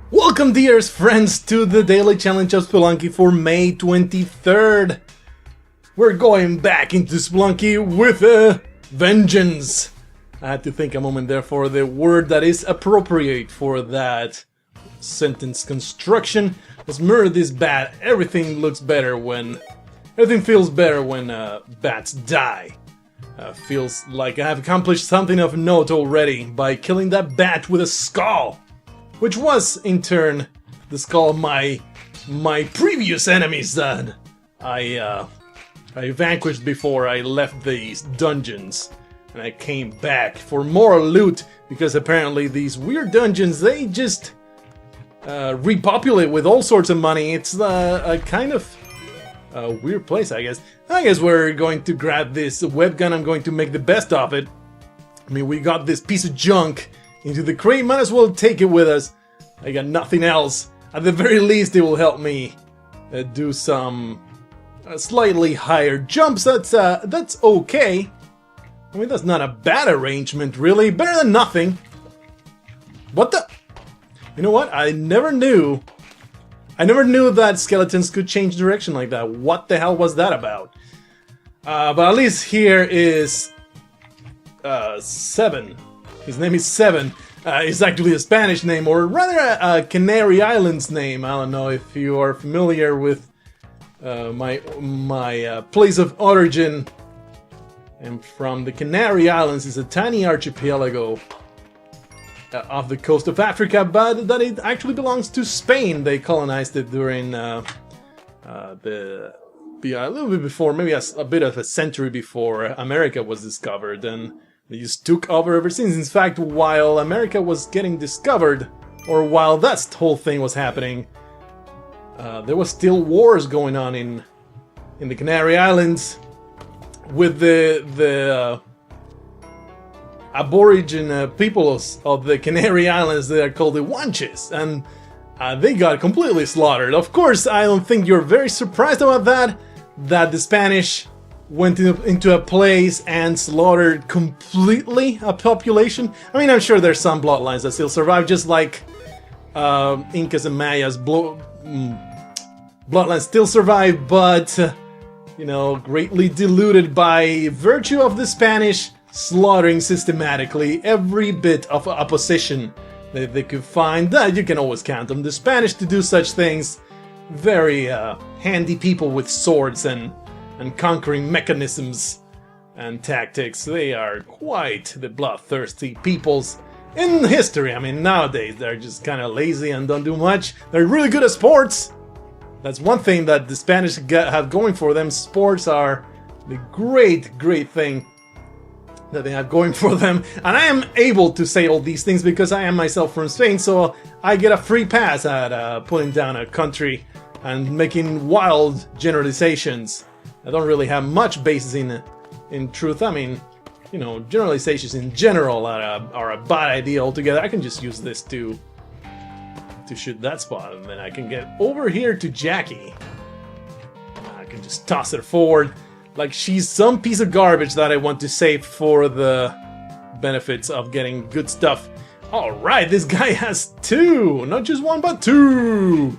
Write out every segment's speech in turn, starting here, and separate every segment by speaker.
Speaker 1: Welcome, dearest friends, to the daily challenge of Spelunky for May 23rd. We're going back into Spelunky with a vengeance. I had to think a moment there for the word that is appropriate for that sentence construction. Let's murder this bat. Everything feels better when bats die. Feels like I have accomplished something of note already by killing that bat with a skull. Which was, in turn, the skull of my previous enemies that I vanquished before I left these dungeons. And I came back for more loot, because apparently these weird dungeons, they just repopulate with all sorts of money. It's a kind of weird place, I guess. I guess we're going to grab this web gun. I'm going to make the best of it. I mean, we got this piece of junk into the crate, might as well take it with us. I got nothing else. At the very least, it will help me do some slightly higher jumps. That's okay. I mean, that's not a bad arrangement, really. Better than nothing. What the? You know what? I never knew that skeletons could change direction like that. What the hell was that about? But at least here is Seven. His name is Seven. It's actually a Spanish name, or rather a Canary Islands name. I don't know if you are familiar with my place of origin. I'm from the Canary Islands. It's a tiny archipelago off the coast of Africa, but that it actually belongs to Spain. They colonized it during a little bit before, maybe a bit of a century before America was discovered, and they just took over ever since. In fact, while America was getting discovered, or while that whole thing was happening, there was still wars going on in the Canary Islands with the Aborigine peoples of the Canary Islands. They are called the Wanches, and they got completely slaughtered. Of course, I don't think you're very surprised about that the Spanish went into a place and slaughtered completely a population. I mean, I'm sure there's some bloodlines that still survive, just like Incas and Mayas. Bloodlines still survive, but, you know, greatly diluted by virtue of the Spanish slaughtering systematically every bit of opposition that they could find. You can always count them. The Spanish to do such things. Very handy people with swords and conquering mechanisms and tactics. They are quite the bloodthirsty peoples in history. I mean, nowadays they're just kind of lazy and don't do much. They're really good at sports. That's one thing that the Spanish have going for them. Sports are the great thing that they have going for them. And I am able to say all these things because I am myself from Spain, so I get a free pass at putting down a country and making wild generalizations. I don't really have much basis in truth. I mean, you know, generalizations in general are a bad idea altogether. I can just use this to shoot that spot, and then I can get over here to Jackie. I can just toss her forward like she's some piece of garbage that I want to save for the benefits of getting good stuff. Alright, this guy has two! Not just one, but two!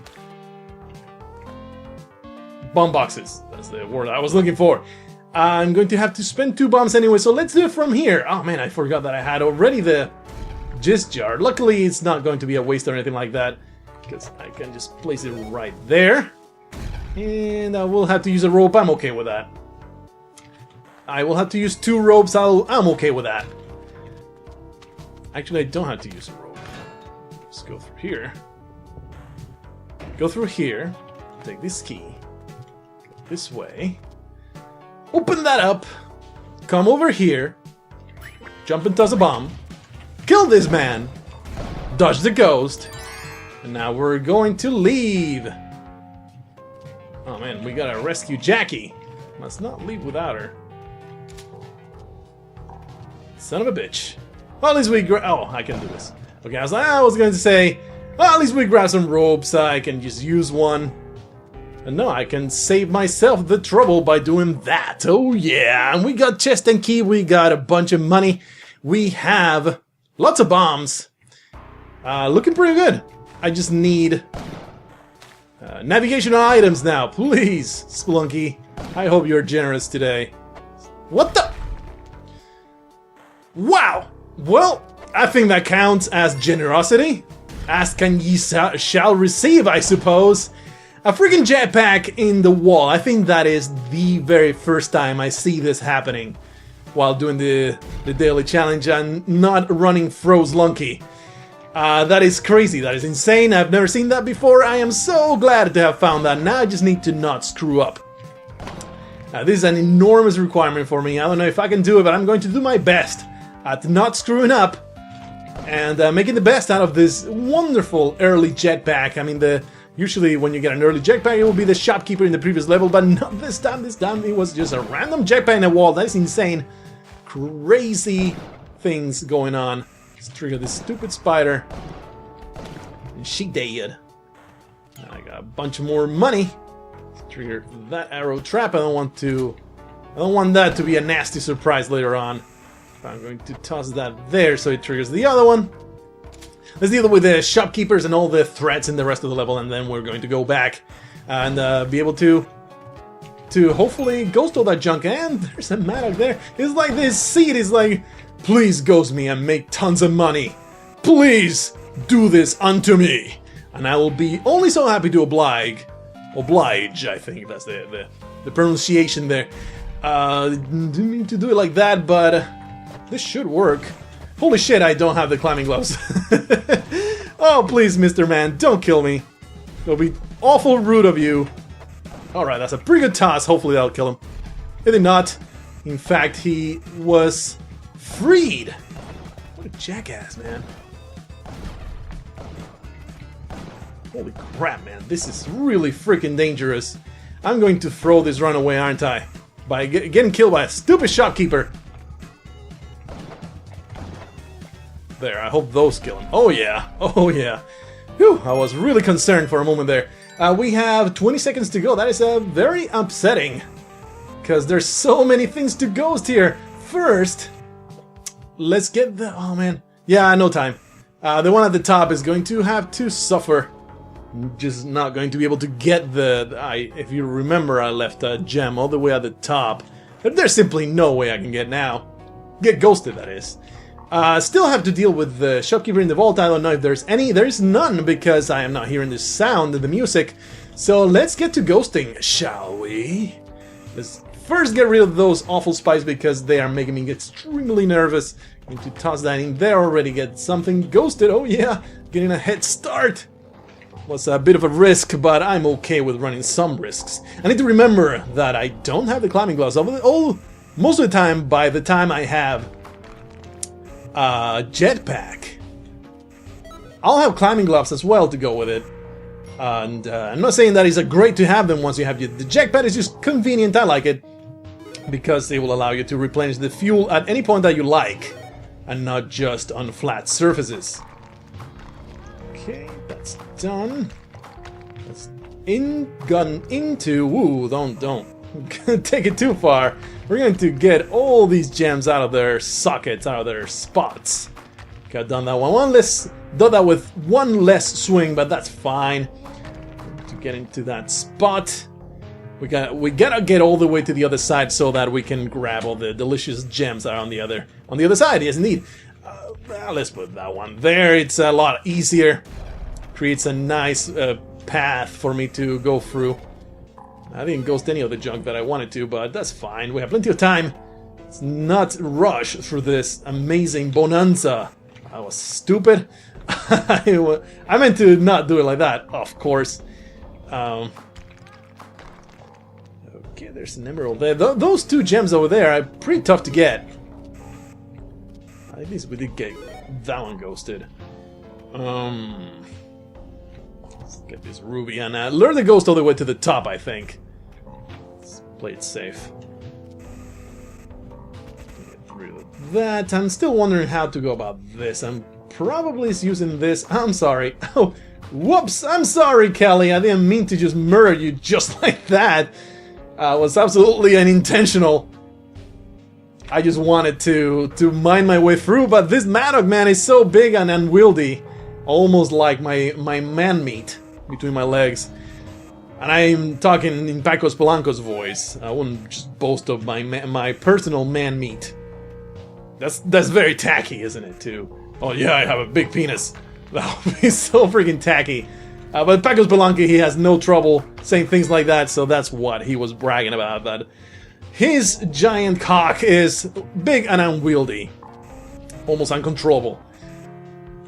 Speaker 1: Bomb boxes. That's the word I was looking for. I'm going to have to spend 2 bombs anyway, so let's do it from here. Oh man, I forgot that I had already the Gist Jar. Luckily, it's not going to be a waste or anything like that, because I can just place it right there. And I will have to use a rope. I'm okay with that. I will have to use 2 ropes. I'm okay with that. Actually, I don't have to use a rope. Just go through here. Go through here. Take this key. This way. Open that up. Come over here. Jump and toss a bomb. Kill this man. Dodge the ghost. And now we're going to leave. Oh man, we gotta rescue Jackie. Must not leave without her. Son of a bitch. Well, at least we I can do this. Okay, I was going to say, well, at least we grab some ropes. I can just use one. And no, I can save myself the trouble by doing that. Oh yeah, and we got chest and key, we got a bunch of money. We have lots of bombs. Looking pretty good. I just need navigational items now, please, Spelunky. I hope you're generous today. What the? Wow! Well, I think that counts as generosity. Ask and ye shall receive, I suppose. A freaking jetpack in the wall. I think that is the very first time I see this happening while doing the daily challenge and not running Frozlunky. That is crazy. That is insane. I've never seen that before. I am so glad to have found that. Now I just need to not screw up. This is an enormous requirement for me. I don't know if I can do it, but I'm going to do my best at not screwing up and making the best out of this wonderful early jetpack. I mean, usually when you get an early jetpack, it will be the shopkeeper in the previous level, but not this time. This time it was just a random jetpack in a wall. That is insane. Crazy things going on. Let's trigger this stupid spider. And she dead. Now I got a bunch more money. Let's trigger that arrow trap. I don't want that to be a nasty surprise later on. I'm going to toss that there so it triggers the other one. Let's deal with the shopkeepers and all the threats in the rest of the level, and then we're going to go back and be able to hopefully ghost all that junk. And there's a Maddock there. It's like this seed is like, please ghost me and make tons of money. Please do this unto me, and I will be only so happy to oblige. I think that's the pronunciation there. Didn't mean to do it like that, but this should work. Holy shit, I don't have the climbing gloves. Oh, please, Mr. Man, don't kill me. It'll be awful rude of you. Alright, that's a pretty good toss. Hopefully that'll kill him. It did not. In fact, he was freed. What a jackass, man. Holy crap, man. This is really freaking dangerous. I'm going to throw this runaway, aren't I? By getting killed by a stupid shopkeeper. There, I hope those kill him. Oh yeah, oh yeah. Whew, I was really concerned for a moment there. We have 20 seconds to go. That is very upsetting, because there's so many things to ghost here. First, let's get the... oh man. Yeah, no time. The one at the top is going to have to suffer. Just not going to be able to get if you remember, I left a gem all the way at the top. But there's simply no way I can get now. Get ghosted, that is. Still have to deal with the shopkeeper in the vault. I don't know if there's any. There's none, because I am not hearing the sound of the music. So let's get to ghosting, shall we? Let's first get rid of those awful spies, because they are making me extremely nervous. I'm going to toss that in there already. Get something ghosted. Oh yeah, getting a head start. Was a bit of a risk, but I'm okay with running some risks. I need to remember that I don't have the climbing gloves. Most of the time, by the time I have jetpack, I'll have climbing gloves as well to go with it. And I'm not saying that it's great to have them once you have the jetpack. Is just convenient. I like it because they will allow you to replenish the fuel at any point that you like, and not just on flat surfaces. Okay, that's done. Let's gun into. Ooh, don't take it too far. We're going to get all these gems out of their sockets, out of their spots. Okay, I've done that one. Done that with one less swing, but that's fine. To get into that spot, we gotta get all the way to the other side so that we can grab all the delicious gems that are on the other side. Yes, indeed. Well, let's put that one there. It's a lot easier. Creates a nice path for me to go through. I didn't ghost any of the junk that I wanted to, but that's fine. We have plenty of time. Let's not rush through this amazing bonanza. I was stupid. I meant to not do it like that, of course. Okay, there's an emerald there. Those two gems over there are pretty tough to get. At least we did get that one ghosted. Let's get this ruby and lure the ghost all the way to the top, I think. Let's play it safe. Get rid of that. I'm still wondering how to go about this. I'm probably using this. I'm sorry. Oh, whoops! I'm sorry, Kelly. I didn't mean to just murder you just like that. It was absolutely unintentional. I just wanted to mine my way through, but this Maddock man is so big and unwieldy. almost like my man meat between my legs. And I'm talking in Paco Spelunky's voice. I wouldn't just boast of my personal man meat. That's very tacky, isn't it, too? Oh yeah, I have a big penis. That would be so freaking tacky. But Paco Spelunky, he has no trouble saying things like that, so that's what he was bragging about, that his giant cock is big and unwieldy. Almost uncontrollable.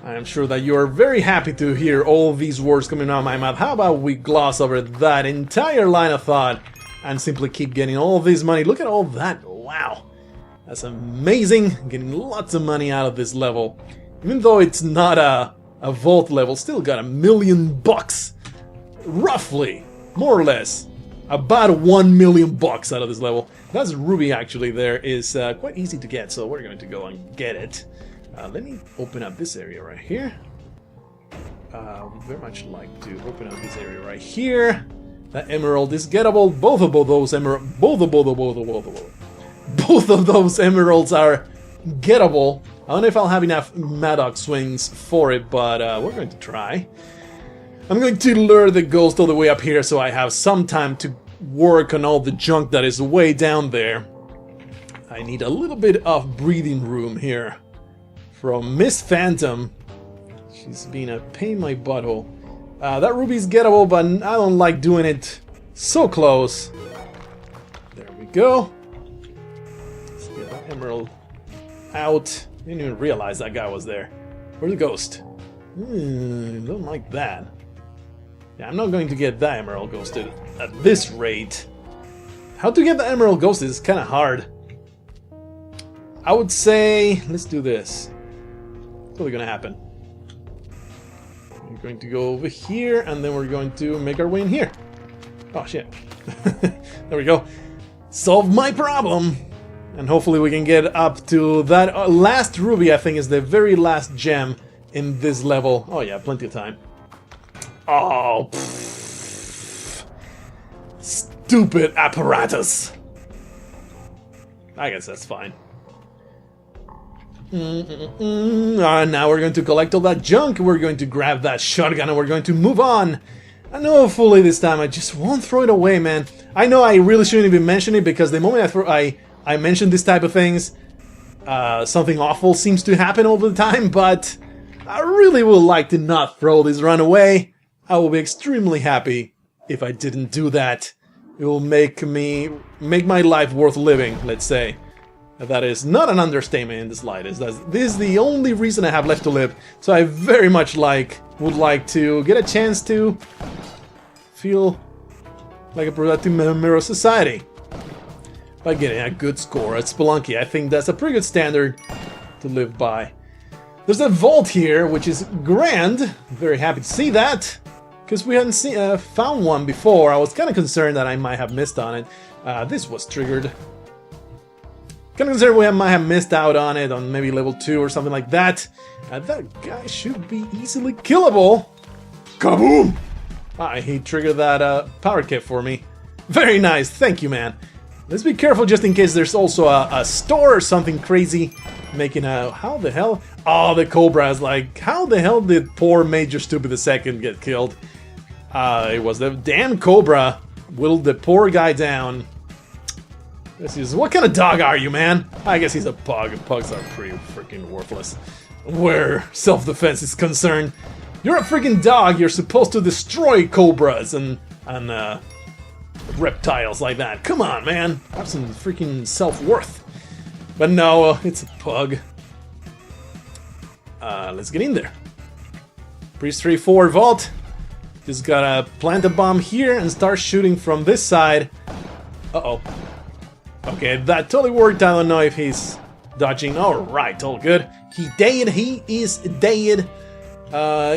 Speaker 1: I'm sure that you're very happy to hear all these words coming out of my mouth. How about we gloss over that entire line of thought and simply keep getting all this money? Look at all that. Wow. That's amazing. Getting lots of money out of this level. Even though it's not a vault level, still got $1 million. Roughly. More or less. About $1 million out of this level. That's ruby actually there is quite easy to get, so we're going to go and get it. Let me open up this area right here. Would very much like to open up this area right here. That emerald is gettable. Both of those emeralds. Both of those emeralds are gettable. I don't know if I'll have enough Maddox swings for it, but we're going to try. I'm going to lure the ghost all the way up here so I have some time to work on all the junk that is way down there. I need a little bit of breathing room here. From Miss Phantom. She's been a pain in my butthole. That ruby's gettable, but I don't like doing it so close. There we go. Let's get that emerald out. Didn't even realize that guy was there. Where's the ghost? Don't like that. Yeah, I'm not going to get that emerald ghosted at this rate. How to get the emerald ghosted is kind of hard. I would say, let's do this. What's gonna happen? We're going to go over here, and then we're going to make our way in here. Oh shit. There we go. Solve my problem! And hopefully we can get up to that last ruby. I think is the very last gem in this level. Oh yeah, plenty of time. Oh, pfft. Stupid apparatus. I guess that's fine. Now we're going to collect all that junk, we're going to grab that shotgun, and we're going to move on. And hopefully this time I just won't throw it away, man. I know I really shouldn't even mention it, because the moment I mention this type of things, something awful seems to happen all the time, but I really would like to not throw this run away. I will be extremely happy if I didn't do that. It will make my life worth living, let's say. That is not an understatement in the slightest. This is the only reason I have left to live. So I very much would like to get a chance to feel like a productive member of society by getting a good score at Spelunky. I think that's a pretty good standard to live by. There's a vault here, which is grand. Very happy to see that, because we hadn't found one before. I was kind of concerned that I might have missed on it. This was triggered. Kind of concerned we might have missed out on it on maybe level 2 or something like that. That guy should be easily killable. Kaboom! He triggered that power kit for me. Very nice, thank you, man. Let's be careful just in case there's also a store or something crazy making a... How the hell? Oh, the Cobra is like... How the hell did poor Major Stupid II get killed? It was the damn Cobra whittled the poor guy down. This is... What kind of dog are you, man? I guess he's a pug. Pugs are pretty freaking worthless where self-defense is concerned. You're a freaking dog. You're supposed to destroy cobras and reptiles like that. Come on, man. Have some freaking self-worth. But no, it's a pug. Let's get in there. Pretty straightforward vault. Just gotta plant a bomb here and start shooting from this side. Uh-oh. Okay, that totally worked. I don't know if he's dodging. Alright, all good. He dead. He is dead.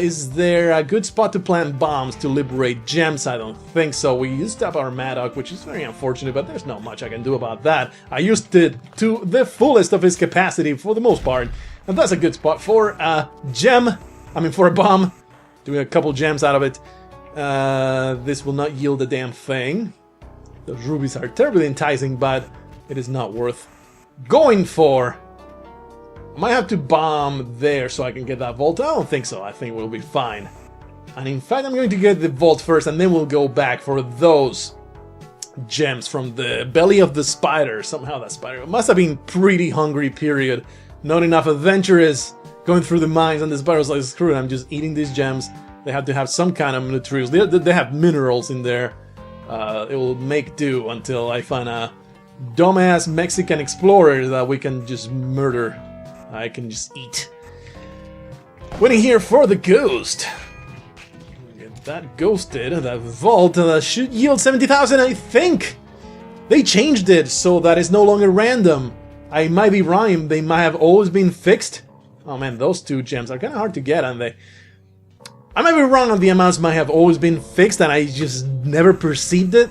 Speaker 1: Is there a good spot to plant bombs to liberate gems? I don't think so. We used up our Maddox, which is very unfortunate, but there's not much I can do about that. I used it to the fullest of his capacity for the most part. And that's a good spot for a gem. I mean, for a bomb. Doing a couple gems out of it. This will not yield a damn thing. Those rubies are terribly enticing, but it is not worth going for. Might have to bomb there so I can get that vault. I don't think so. I think we'll be fine. And in fact, I'm going to get the vault first, and then we'll go back for those gems from the belly of the spider. Somehow that spider must have been pretty hungry, period. Not enough adventurers going through the mines, and the spider's like, screw it, I'm just eating these gems. They have to have some kind of materials. They have minerals in there. It will make do until I find a dumbass Mexican explorer that we can just murder. I can just eat. Waiting here for the ghost. Get that ghosted. That vault should yield 70,000, I think. They changed it so that it's no longer random. I might be wrong. They might have always been fixed. Oh man, those two gems are kind of hard to get, aren't they? I might be wrong on the amounts might have always been fixed and I just never perceived it.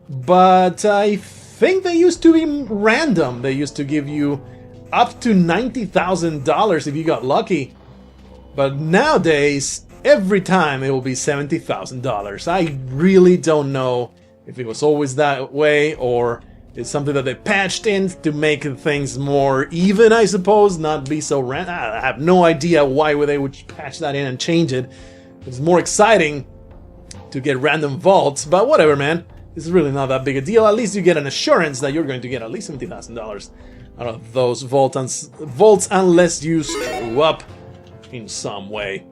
Speaker 1: But I think they used to be random. They used to give you up to $90,000 if you got lucky. But nowadays, every time it will be $70,000. I really don't know if it was always that way or it's something that they patched in to make things more even, I suppose, not be so random. I have no idea why they would patch that in and change it. It's more exciting to get random vaults, but whatever, man. It's really not that big a deal. At least you get an assurance that you're going to get at least $70,000 out of those vaults unless you screw up in some way.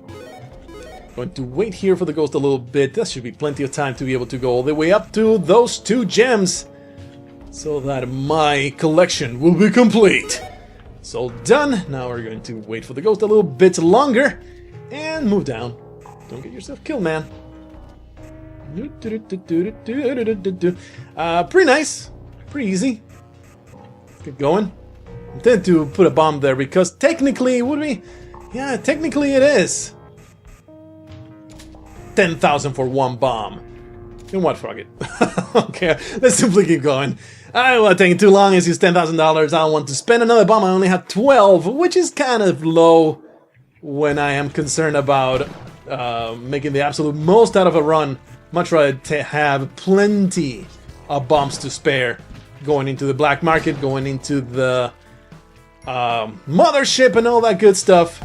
Speaker 1: Going to wait here for the ghost a little bit. That should be plenty of time to be able to go all the way up to those two gems so that my collection will be complete. It's all done. Now we're going to wait for the ghost a little bit longer and move down. Don't get yourself killed, man. Pretty nice. Pretty easy. Get going. I intend to put a bomb there because technically it would be... Yeah, technically it is. 10,000 for one bomb. You know what, fuck it. Okay, let's simply keep going. I don't want to take too long. It's just $10,000. I don't want to spend another bomb. I only have 12, which is kind of low when I am concerned about making the absolute most out of a run. Much rather to have plenty of bombs to spare going into the black market, going into the Mothership and all that good stuff.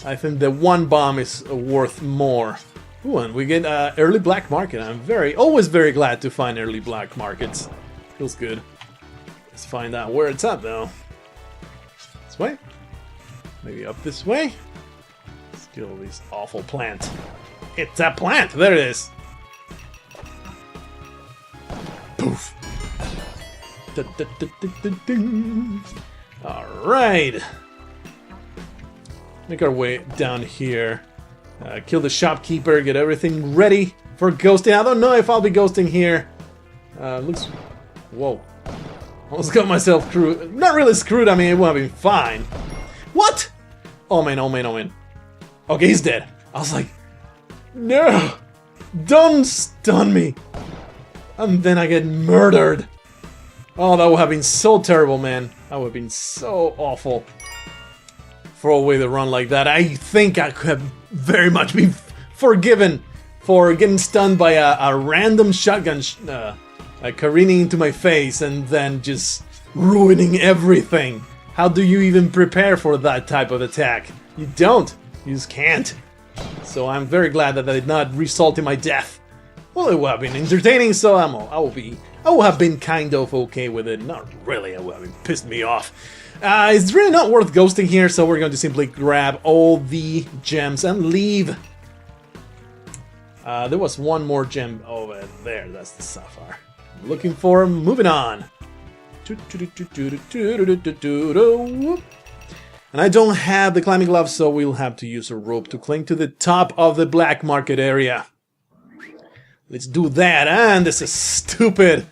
Speaker 1: I think the one bomb is worth more. Ooh, and we get early black market. I'm always very glad to find early black markets. Feels good. Let's find out where it's at though. This way? Maybe up this way? Let's kill this awful plant. It's a plant! There it is! Poof! Alright! Make our way down here. Kill the shopkeeper, get everything ready for ghosting. I don't know if I'll be ghosting here. Looks... Whoa. Almost got myself screwed. Not really screwed, I mean, it would have been fine. What?! Oh man, oh man, oh man. Okay, he's dead. I was like... No! Don't stun me! And then I get murdered! Oh, that would have been so terrible, man. That would have been so awful. Throw away the run like that. I think I could have very much been forgiven for getting stunned by a random shotgun careening into my face and then just ruining everything. How do you even prepare for that type of attack? You don't. You just can't. So I'm very glad that did not result in my death. Well, it would have been entertaining, so I will have been kind of okay with it. Not really, it would have been pissed me off. It's really not worth ghosting here, so we're going to simply grab all the gems and leave. There was one more gem over there. That's the sapphire I'm looking for. Moving on. And I don't have the climbing gloves, so we'll have to use a rope to cling to the top of the black market area. Let's do that. And this is stupid.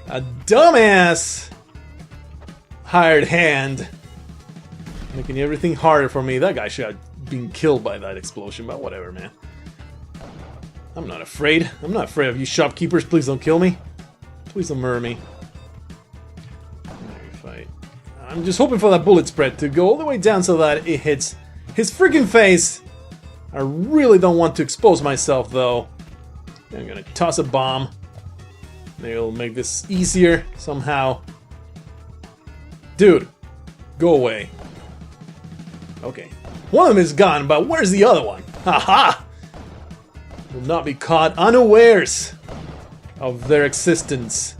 Speaker 1: A dumbass hired hand. Making everything harder for me. That guy should have been killed by that explosion, but whatever, man. I'm not afraid. I'm not afraid of you shopkeepers. Please don't kill me. Please don't murder me. I'm just hoping for that bullet spread to go all the way down so that it hits his freaking face. I really don't want to expose myself, though. I'm gonna toss a bomb. Maybe it'll make this easier somehow. Dude, Go away. Okay. One of them is gone, but where's the other one? Haha! Will not be caught unawares of their existence.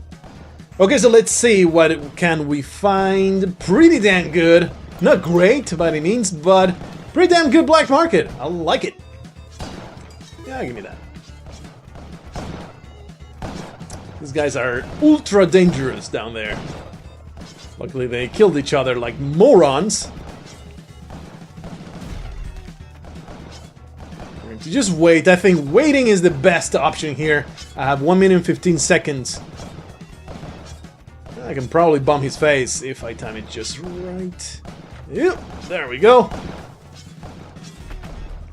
Speaker 1: Okay, so let's see what can we find. Pretty damn good. Not great by any means, but pretty damn good black market. I like it. Yeah, give me that. These guys are ultra dangerous down there. Luckily they killed each other like morons. We're going to just wait. I think waiting is the best option here. I have 1 minute and 15 seconds. I can probably bump his face if I time it just right. Yep, there we go.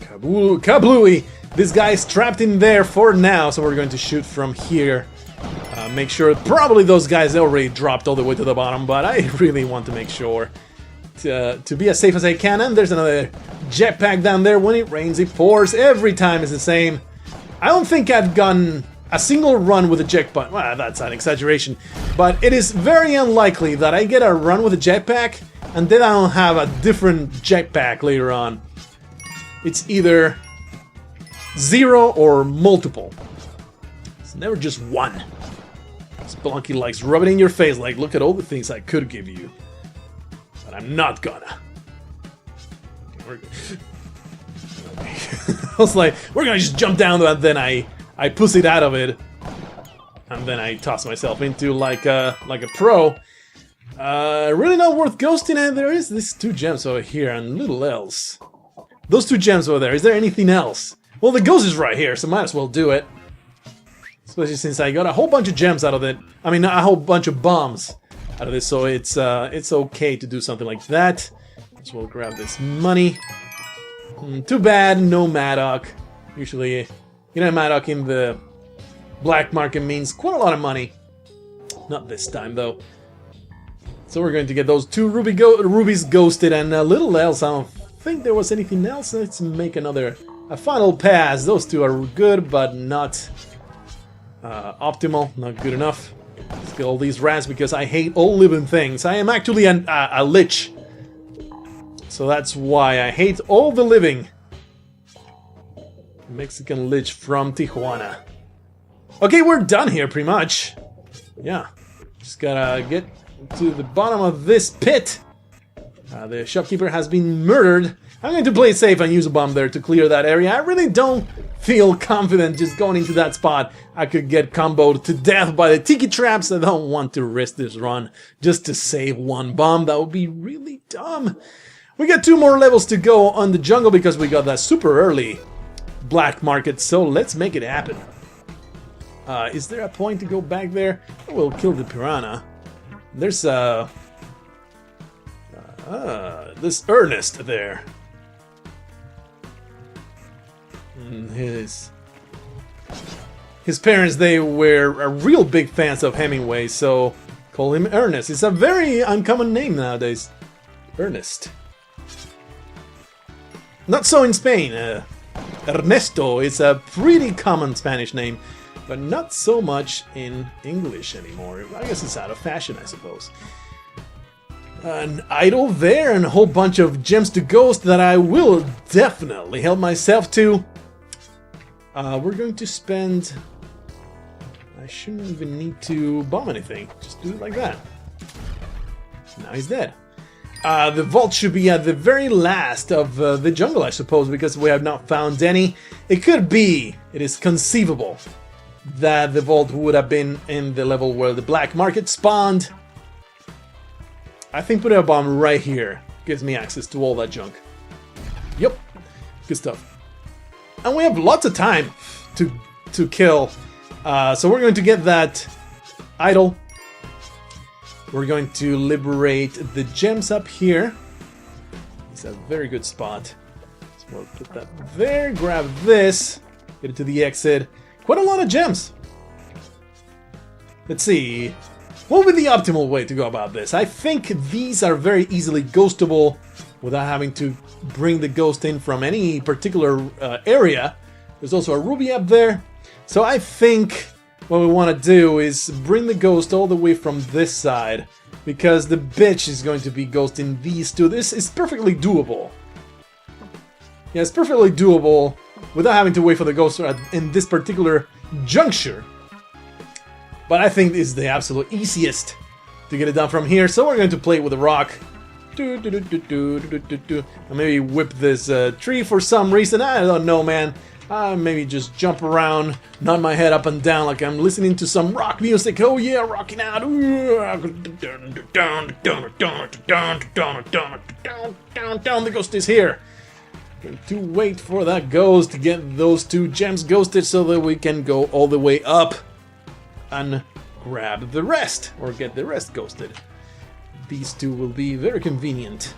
Speaker 1: Kablooey! This guy's trapped in there for now, so we're going to shoot from here. Make sure, probably those guys already dropped all the way to the bottom, but I really want to make sure to be as safe as I can. And there's another jetpack down there. When it rains, it pours. Every time is the same. I don't think I've gotten a single run with a jetpack. Well, that's an exaggeration. But it is very unlikely that I get a run with a jetpack and then I don't have a different jetpack later on. It's either 0 or multiple. It's never just one. Spelunky likes rubbing in your face like, look at all the things I could give you. But I'm not gonna. Okay, we're good. Okay. I was like, we're gonna just jump down and then I pussied out of it. And then I toss myself into like a pro. Really not worth ghosting, and there is these 2 gems over here and little else. Those 2 gems over there, is there anything else? Well, the ghost is right here, so might as well do it. Especially since I got a whole bunch of gems out of it. I mean, a whole bunch of bombs out of this, so it's okay to do something like that. So we'll grab this money. Too bad, no Maddock. Usually, Maddock in the black market means quite a lot of money. Not this time, though. So we're going to get those 2 rubies ghosted, and a little else. I don't think there was anything else. Let's make a final pass. Those 2 are good, but not optimal, not good enough. Let's get all these rats because I hate all living things. I am actually a lich. So that's why I hate all the living. Mexican lich from Tijuana. Okay, we're done here pretty much. Yeah. Just gotta get to the bottom of this pit. The shopkeeper has been murdered. I'm going to play it safe and use a bomb there to clear that area. I really don't feel confident just going into that spot. I could get comboed to death by the tiki traps. I don't want to risk this run just to save 1 bomb. That would be really dumb. We got 2 more levels to go on the jungle because we got that super early black market. So let's make it happen. Is there a point to go back there? We'll kill the piranha. There's this Ernest there. His parents, they were real big fans of Hemingway, so call him Ernest. It's a very uncommon name nowadays. Ernest. Not so in Spain. Ernesto is a pretty common Spanish name, but not so much in English anymore. I guess it's out of fashion, I suppose. An idol there and a whole bunch of gems to ghost that I will definitely help myself to. We're going to spend... I shouldn't even need to bomb anything. Just do it like that. Now he's dead. The vault should be at the very last of the jungle, I suppose, because we have not found any. It could be, it is conceivable, that the vault would have been in the level where the black market spawned. I think putting a bomb right here gives me access to all that junk. Yep, good stuff. And we have lots of time to kill. So we're going to get that idol. We're going to liberate the gems up here. It's a very good spot. So we'll put that there, grab this, get it to the exit. Quite a lot of gems. Let's see. What would be the optimal way to go about this? I think these are very easily ghostable without having to bring the ghost in from any particular area. There's also a ruby up there. So I think what we want to do is bring the ghost all the way from this side because the bitch is going to be ghosting these two. This is perfectly doable. Yeah, it's perfectly doable without having to wait for the ghost in this particular juncture. But I think this is the absolute easiest to get it done from here, so we're going to play it with a rock. And maybe whip this tree for some reason. I don't know, man. Maybe just jump around, nod my head up and down like I'm listening to some rock music. Oh yeah, rocking out. The ghost is here. Going to wait for that ghost to get those 2 gems ghosted so that we can go all the way up and grab the rest, or get the rest ghosted. These 2 will be very convenient.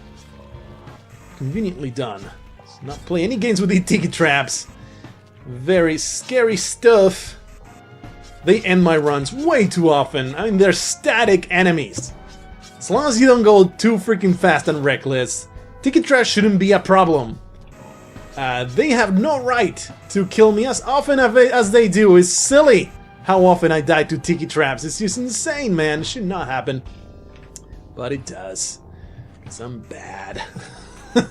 Speaker 1: Conveniently done. Let's not play any games with these tiki traps. Very scary stuff. They end my runs way too often. I mean, they're static enemies. As long as you don't go too freaking fast and reckless, tiki traps shouldn't be a problem. They have no right to kill me as often as they do. It's silly how often I die to tiki traps. It's just insane, man. It should not happen. But it does. Because I'm bad.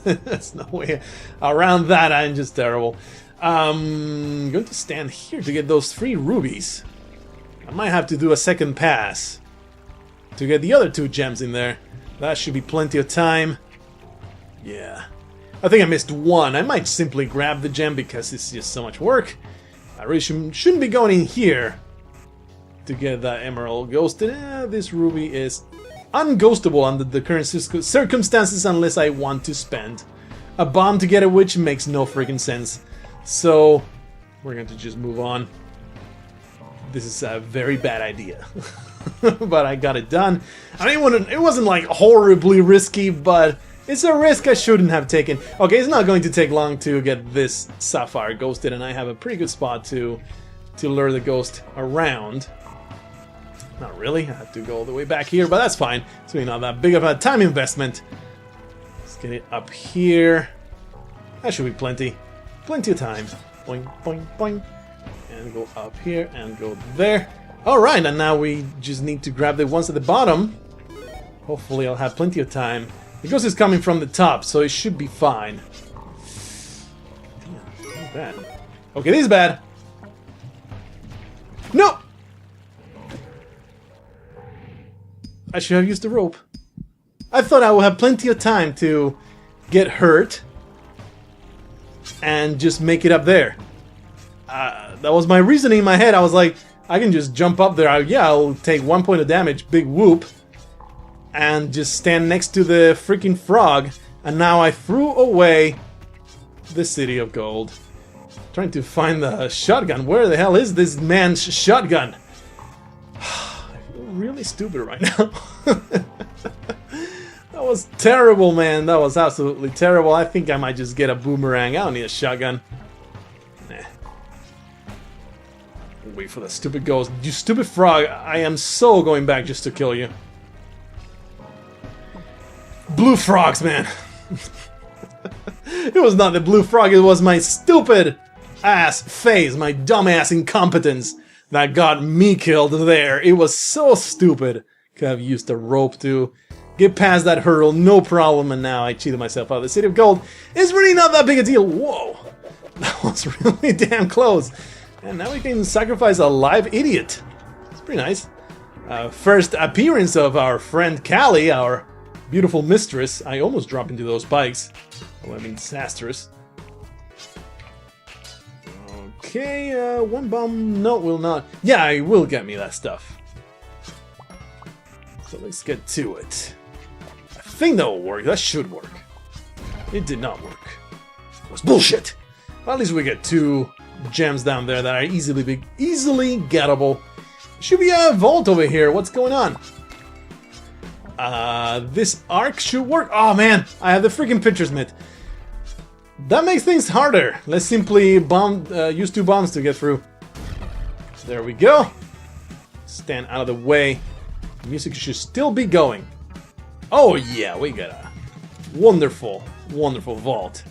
Speaker 1: There's no way around that. I'm just terrible. I'm going to stand here to get those 3 rubies. I might have to do a second pass to get the other 2 gems in there. That should be plenty of time. Yeah. I think I missed one. I might simply grab the gem because it's just so much work. I really shouldn't be going in here to get that emerald ghosted. This ruby is unghostable under the current circumstances unless I want to spend a bomb to get it, which makes no freaking sense. So we're going to just move on. This is a very bad idea. But I got it done. I mean, it wasn't like horribly risky, but it's a risk I shouldn't have taken. Okay, it's not going to take long to get this sapphire ghosted, and I have a pretty good spot to lure the ghost around. Not really, I have to go all the way back here, but that's fine. It's really not that big of a time investment. Let's get it up here. That should be plenty. Plenty of time. Boing, boing, boing. And go up here and go there. Alright, and now we just need to grab the ones at the bottom. Hopefully I'll have plenty of time. The ghost is coming from the top, so it should be fine. Damn, not bad. Okay, this is bad. No! I should have used the rope. I thought I would have plenty of time to get hurt and just make it up there. That was my reasoning in my head. I was like, I can just jump up there. Yeah, I'll take 1 point of damage, big whoop, and just stand next to the freaking frog. And now I threw away the city of gold. Trying to find the shotgun. Where the hell is this man's shotgun? I feel really stupid right now. That was terrible, man. That was absolutely terrible. I think I might just get a boomerang. I don't need a shotgun. Nah. Wait for the stupid ghost. You stupid frog. I am so going back just to kill you. Blue frogs, man. It was not the blue frog. It was my stupid ass face. My dumbass incompetence that got me killed there. It was so stupid. Could have used a rope to get past that hurdle, no problem, and now I cheated myself out of the City of Gold. It's really not that big a deal. Whoa. That was really damn close. And now we can sacrifice a live idiot. It's pretty nice. First appearance of our friend Callie, our beautiful mistress. I almost dropped into those spikes. Oh, I mean disastrous. Okay, 1 bomb. No, will not. Yeah, it will get me that stuff. So let's get to it. I think that will work. That should work. It did not work. It was bullshit. Well, at least we get 2 gems down there that are easily gettable. Should be a vault over here. What's going on? This arc should work. Oh man, I have the freaking pitcher's mitt. That makes things harder. Let's simply use 2 bombs to get through. There we go. Stand out of the way. The music should still be going. Oh yeah, we got a wonderful, wonderful vault.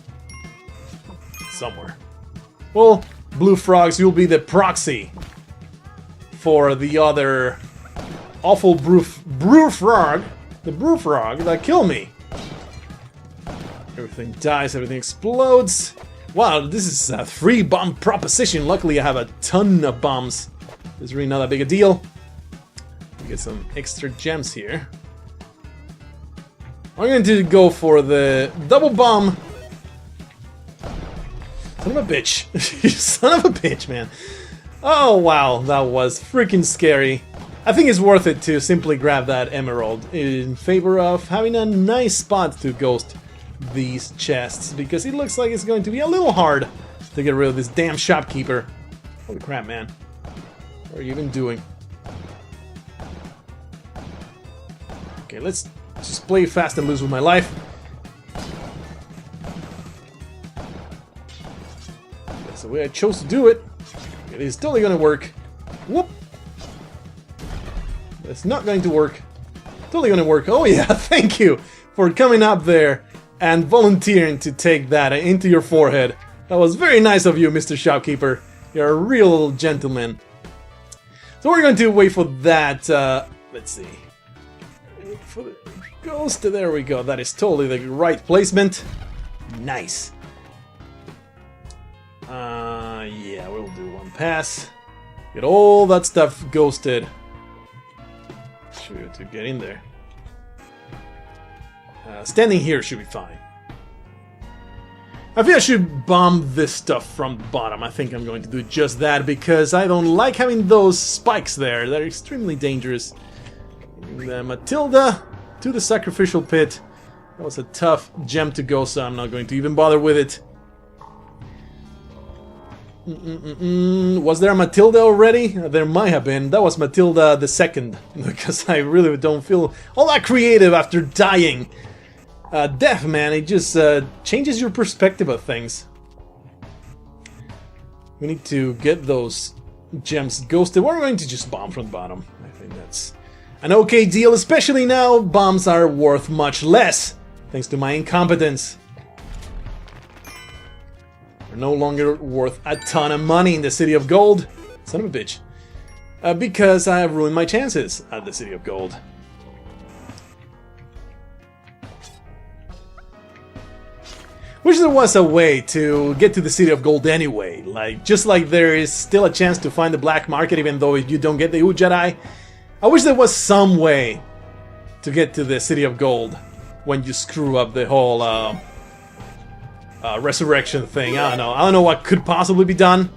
Speaker 1: Somewhere. Well, blue frogs, you'll be the proxy for the other awful brew frog. the brew frog that killed me. Everything dies, everything explodes. Wow, this is a 3-bomb proposition. Luckily, I have a ton of bombs. It's really not that big a deal. Get some extra gems here. I'm going to go for the double bomb. Son of a bitch. Son of a bitch, man. Oh, wow, that was freaking scary. I think it's worth it to simply grab that emerald in favor of having a nice spot to ghost these chests, because it looks like it's going to be a little hard to get rid of this damn shopkeeper. Holy crap, man. What are you even doing? Okay, let's just play fast and loose with my life. That's the way I chose to do it. It is totally gonna work. Whoop! It's not going to work. Totally gonna work. Oh yeah, thank you for coming up there and volunteering to take that into your forehead. That was very nice of you, Mr. Shopkeeper. You're a real gentleman. So we're going to wait for that, let's see. Wait for the ghost, there we go. That is totally the right placement. Nice. Yeah, we'll do one pass. Get all that stuff ghosted. Should be able to get in there. Standing here should be fine. I think I should bomb this stuff from the bottom. I think I'm going to do just that because I don't like having those spikes there. They're extremely dangerous. Matilda to the sacrificial pit. That was a tough gem to go, so I'm not going to even bother with it. Was there a Matilda already? There might have been. That was Matilda the second, because I really don't feel all that creative after dying. Death, man, it just changes your perspective of things. We need to get those gems ghosted. We're going to just bomb from the bottom. I think that's an okay deal, especially now bombs are worth much less, thanks to my incompetence. They're no longer worth a ton of money in the City of Gold. Son of a bitch. Because I have ruined my chances at the City of Gold. Wish there was a way to get to the City of Gold anyway. Like, just like there is still a chance to find the black market even though you don't get the Ujjarai. I wish there was some way to get to the City of Gold when you screw up the whole resurrection thing. I don't know what could possibly be done.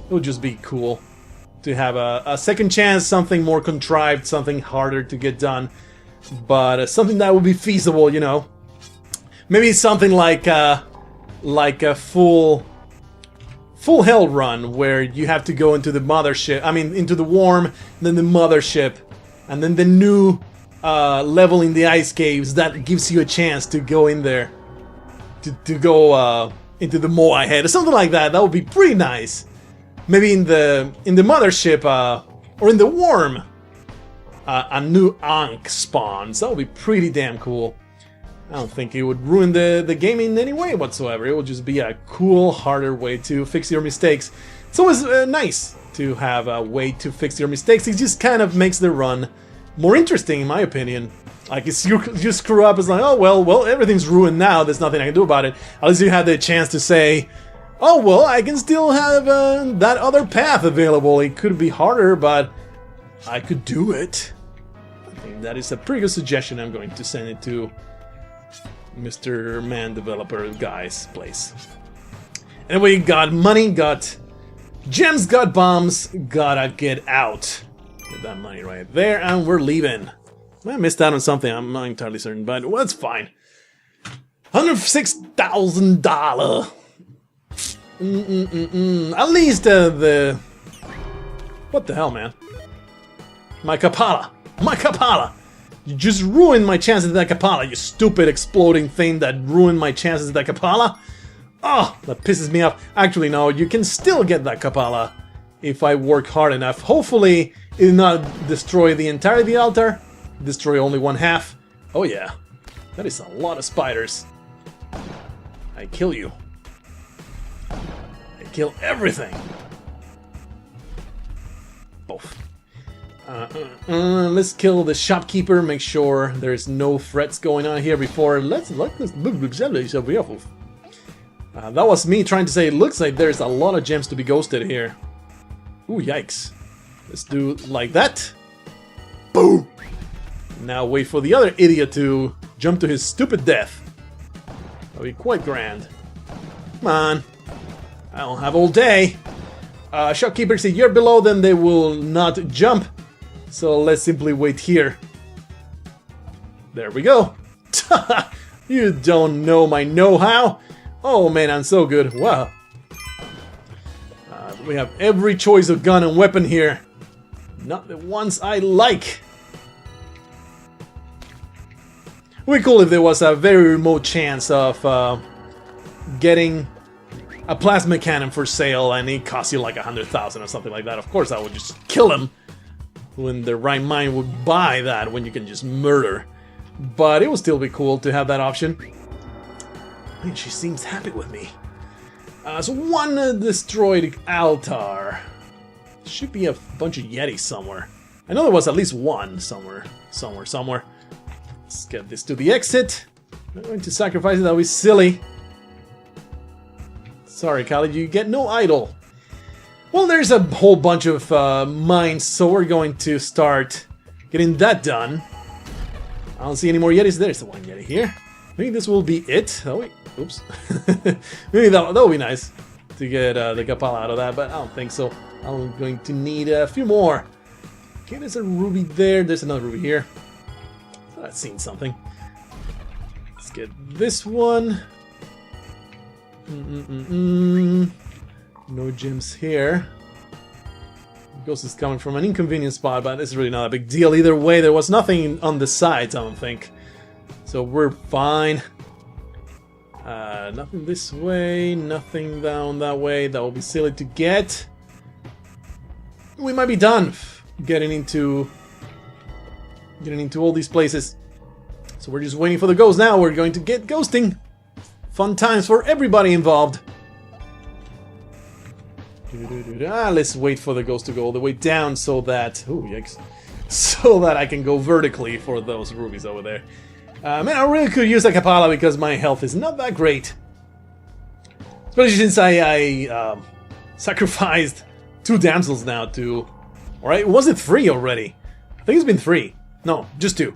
Speaker 1: It would just be cool to have a second chance, something more contrived, something harder to get done. But something that would be feasible, you know. Maybe something like a full hell run where you have to go into the mothership, into the worm, then the mothership, and then the new level in the ice caves that gives you a chance to go in there, to go into the Moai head or something like that. That would be pretty nice. Maybe in the mothership or in the worm, a new Ankh spawns. That would be pretty damn cool. I don't think it would ruin the game in any way whatsoever. It will just be a cool, harder way to fix your mistakes. It's always nice to have a way to fix your mistakes. It just kind of makes the run more interesting, in my opinion. Like, if you screw up, it's like, oh, well, everything's ruined now. There's nothing I can do about it. At least you have the chance to say, oh, well, I can still have that other path available. It could be harder, but I could do it. I think that is a pretty good suggestion. I'm going to send it to Mr. Man Developer Guy's place. Anyway, got money, got gems, got bombs, gotta get out. Get that money right there, and we're leaving. I missed out on something, I'm not entirely certain, but well, that's fine. $106,000. At least the... What the hell, man? My Kapala! My Kapala! You just ruined my chances at that Kapala, you stupid exploding thing that ruined my chances at that Kapala. Oh, that pisses me off. Actually, no, you can still get that Kapala if I work hard enough. Hopefully, it will not destroy the entirety of the altar. Destroy only one half. Oh yeah, that is a lot of spiders. I kill you. I kill everything. Both. Let's kill the shopkeeper, make sure there's no threats going on here before. Let's let this. That was me trying to say it looks like there's a lot of gems to be ghosted here. Ooh, yikes. Let's do like that. Boom! Now wait for the other idiot to jump to his stupid death. That'll be quite grand. Come on. I don't have all day. Shopkeepers, if you're below them, they will not jump. So let's simply wait here. There we go. You don't know my know-how. Oh man, I'm so good. Wow. We have every choice of gun and weapon here. Not the ones I like. It would be cool if there was a very remote chance of getting a plasma cannon for sale and it costs you like 100,000 or something like that. Of course I would just kill him. Who in their right mind would buy that when you can just murder? But it would still be cool to have that option. I mean, she seems happy with me. So one destroyed altar. Should be a bunch of Yetis somewhere. I know there was at least one somewhere. Let's get this to the exit. I'm not going to sacrifice it, that would be silly. Sorry, Khalid, you get no idol. Well, there's a whole bunch of mines, so we're going to start getting that done. I don't see any more Yetis. There's the one Yeti here. Maybe this will be it. Oh, wait. Oops. Maybe that'll be nice to get the Kapala out of that, but I don't think so. I'm going to need a few more. Okay, there's a ruby there. There's another ruby here. I've seen something. Let's get this one. No gems here. Ghost is coming from an inconvenient spot, but it's really not a big deal. Either way, there was nothing on the sides, I don't think. So we're fine. Nothing this way, nothing down that way. That will be silly to get. We might be done getting into all these places. So we're just waiting for the ghost now. We're going to get ghosting. Fun times for everybody involved. Let's wait for the ghost to go all the way down so that... Oh, yikes. So that I can go vertically for those rubies over there. Man, I really could use a Kapala because my health is not that great. Especially since I sacrificed 2 damsels now to... Alright, was it 3 already? I think it's been 3. No, just 2.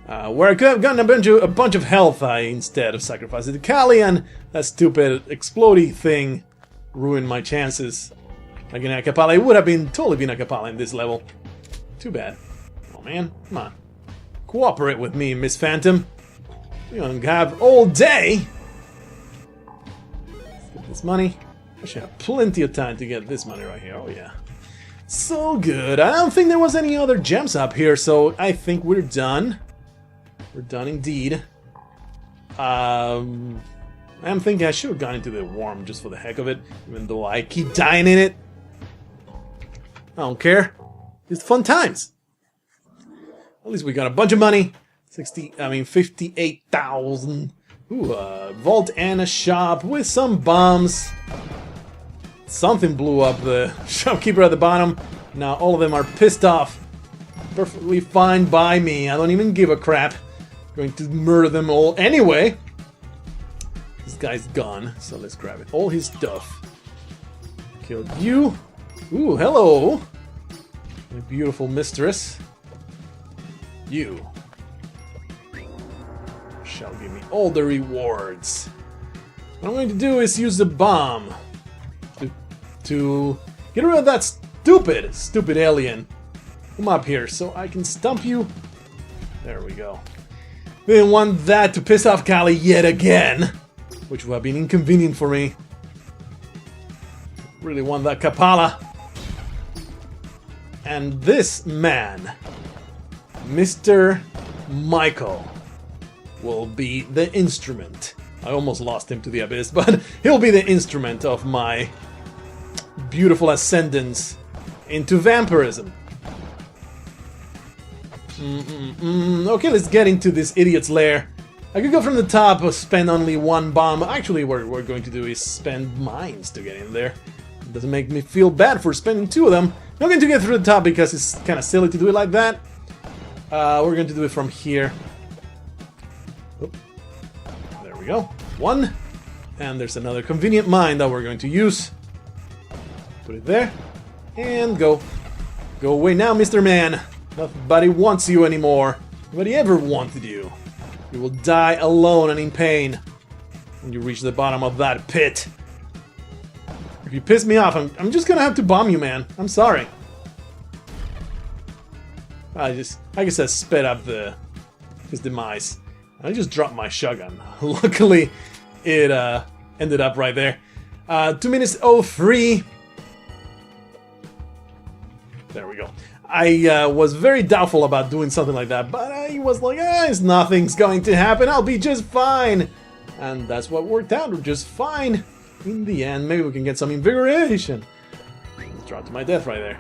Speaker 1: Where I could have gotten a bunch of health, I instead of sacrificing the Kali, and that stupid explodey thing ruined my chances. Like in a Kapala, it would have totally been a Kapala in this level. Too bad. Oh man, come on. Cooperate with me, Miss Phantom. We don't have all day. Let's get this money. I should have plenty of time to get this money right here. Oh yeah. So good. I don't think there was any other gems up here, so I think we're done. We're done indeed. I'm thinking I should have gone into the worm just for the heck of it, even though I keep dying in it. I don't care. It's fun times. At least we got a bunch of money. 58,000. Ooh, a vault and a shop with some bombs. Something blew up the shopkeeper at the bottom. Now all of them are pissed off. Perfectly fine by me. I don't even give a crap. Going to murder them all anyway. This guy's gone, so let's grab it. All his stuff. Killed you. Ooh, hello. My beautiful mistress. You shall give me all the rewards. What I'm going to do is use the bomb to get rid of that stupid alien. Come up here so I can stump you. There we go. We didn't want that to piss off Kali yet again, which would have been inconvenient for me. Really want that Kapala. And this man, Mr. Michael, will be the instrument. I almost lost him to the abyss, but he'll be the instrument of my beautiful ascendance into vampirism. Okay, let's get into this idiot's lair. I could go from the top or spend only 1 bomb. Actually, what we're going to do is spend mines to get in there. Doesn't make me feel bad for spending 2 of them. Not going to get through the top because it's kind of silly to do it like that. We're going to do it from here. Oop. There we go. 1. And there's another convenient mine that we're going to use. Put it there. And go. Go away now, Mr. Man. Nobody wants you anymore. Nobody ever wanted you. You will die alone and in pain when you reach the bottom of that pit. If you piss me off, I'm just gonna have to bomb you, man. I'm sorry. I guess I sped up his demise. I just dropped my shotgun. Luckily, it ended up right there. 2 minutes 03. There we go. I was very doubtful about doing something like that, but I was like, nothing's going to happen. I'll be just fine. And that's what worked out. Just fine. In the end, maybe we can get some invigoration. Drop to my death right there.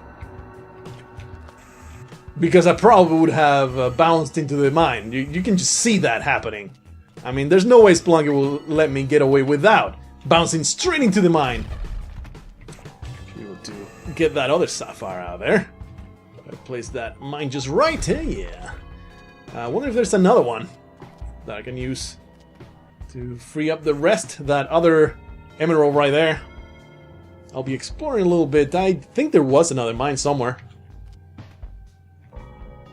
Speaker 1: Because I probably would have bounced into the mine. You can just see that happening. I mean, there's no way Spelunky will let me get away without bouncing straight into the mine. Be able to get that other sapphire out of there. Gotta place that mine just right. Yeah. I wonder if there's another one that I can use to free up the rest. That other emerald right there. I'll be exploring a little bit. I think there was another mine somewhere.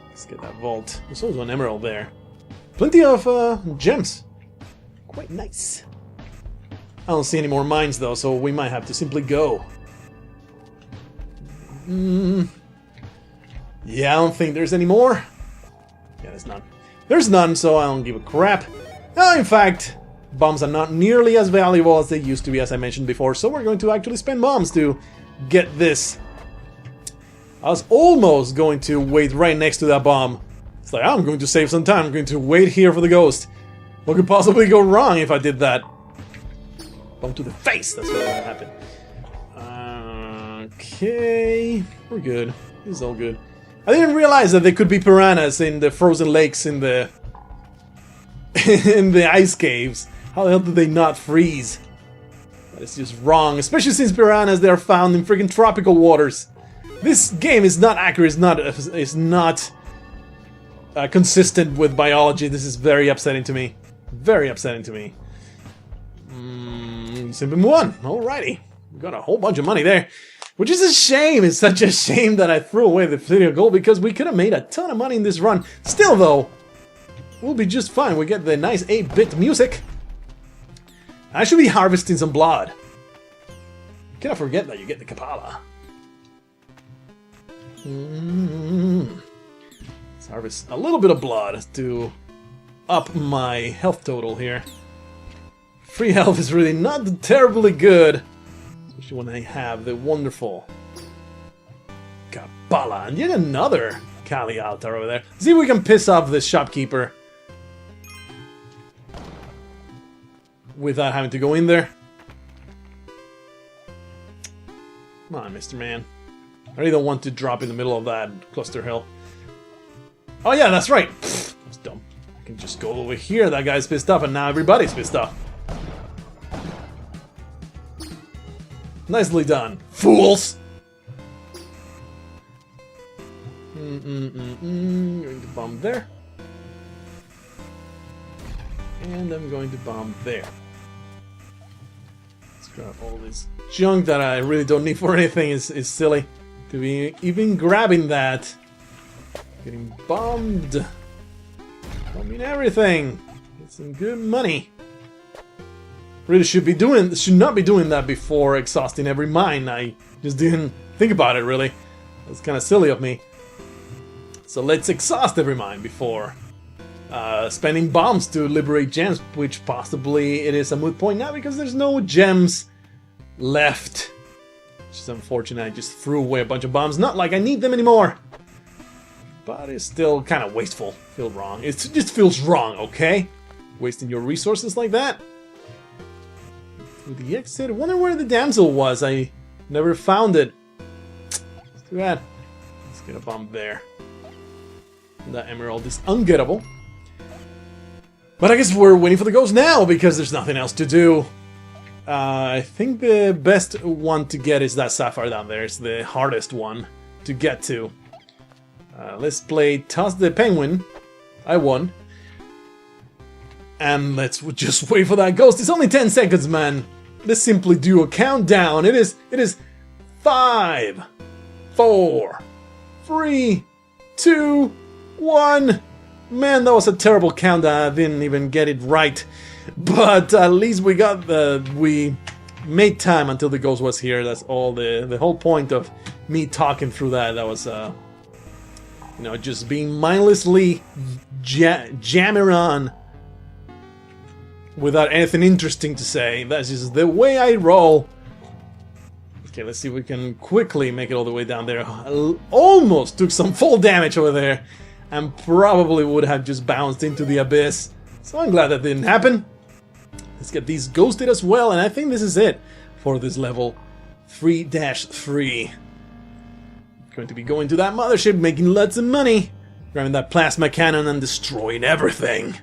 Speaker 1: Let's get that vault. There's also an emerald there. Plenty of gems. Quite nice. I don't see any more mines though, so we might have to simply go. Yeah, I don't think there's any more. Yeah, there's none. There's none, so I don't give a crap. In fact, bombs are not nearly as valuable as they used to be, as I mentioned before, so we're going to actually spend bombs to get this. I was almost going to wait right next to that bomb. It's like, I'm going to save some time, I'm going to wait here for the ghost. What could possibly go wrong if I did that? Bomb to the face, that's what would happen. Okay, we're good. This is all good. I didn't realize that there could be piranhas in the frozen lakes in the in the ice caves. How the hell did they not freeze? That is just wrong, especially since piranhas they are found in freaking tropical waters. This game is not accurate. It's not consistent with biology. This is very upsetting to me. Very upsetting to me. Simply move on. Alrighty, we got a whole bunch of money there. Which is a shame. It's such a shame that I threw away the video gold because we could have made a ton of money in this run. Still, though, we'll be just fine. We get the nice 8-bit music. I should be harvesting some blood. You cannot forget that you get the Kapala. Let's harvest a little bit of blood to up my health total here. Free health is really not terribly good. Especially when I have the wonderful Kapala. And yet another Kali altar over there. See if we can piss off this shopkeeper without having to go in there. Come on, Mr. Man. I really don't want to drop in the middle of that cluster hill. Oh yeah, that's right. Pfft, that's dumb. I can just go over here. That guy's pissed off and now everybody's pissed off. Nicely done, fools! Going to bomb there. And I'm going to bomb there. Let's grab all this junk that I really don't need for anything. Is silly to be even grabbing that. Getting bombed. Bombing everything. Get some good money. Really should not be doing that before exhausting every mine. I just didn't think about it, really. That's kind of silly of me. So let's exhaust every mine before spending bombs to liberate gems, which possibly it is a moot point now because there's no gems left. Which is unfortunate. I just threw away a bunch of bombs. Not like I need them anymore. But it's still kind of wasteful. Feels wrong. It just feels wrong, okay? Wasting your resources like that. Through the exit. I wonder where the damsel was. I never found it. It's too bad. Let's get a bomb there. That emerald is ungettable. But I guess we're waiting for the ghost now because there's nothing else to do. I think the best one to get is that sapphire down there. It's the hardest one to get to. Let's play Toss the Penguin. I won. And let's just wait for that ghost. It's only 10 seconds, man. Let's simply do a countdown. It is 5, 4, 3, 2, 1. Man, that was a terrible countdown. I didn't even get it right. But at least we made time until the ghost was here. That's all the whole point of me talking through that. That was you know, just being mindlessly jamming on without anything interesting to say. That's just the way I roll. Okay, let's see if we can quickly make it all the way down there. I almost took some fall damage over there and probably would have just bounced into the abyss. So I'm glad that didn't happen. Let's get these ghosted as well, and I think this is it for this level 3-3. Going to be going to that mothership, making lots of money, grabbing that plasma cannon and destroying everything.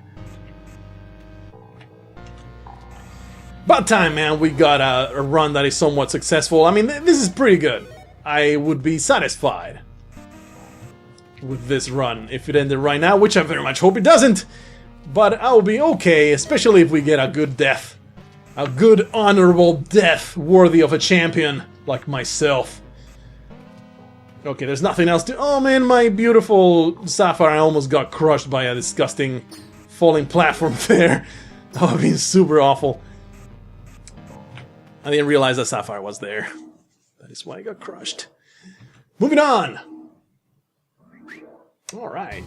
Speaker 1: About time, man, we got a run that is somewhat successful. I mean, this is pretty good. I would be satisfied with this run if it ended right now, which I very much hope it doesn't. But I'll be okay, especially if we get a good death. A good, honorable death worthy of a champion like myself. Okay, there's nothing else to... Oh man, my beautiful sapphire almost got crushed by a disgusting falling platform there. That would have been super awful. I didn't realize that sapphire was there. That is why I got crushed. Moving on! Alright.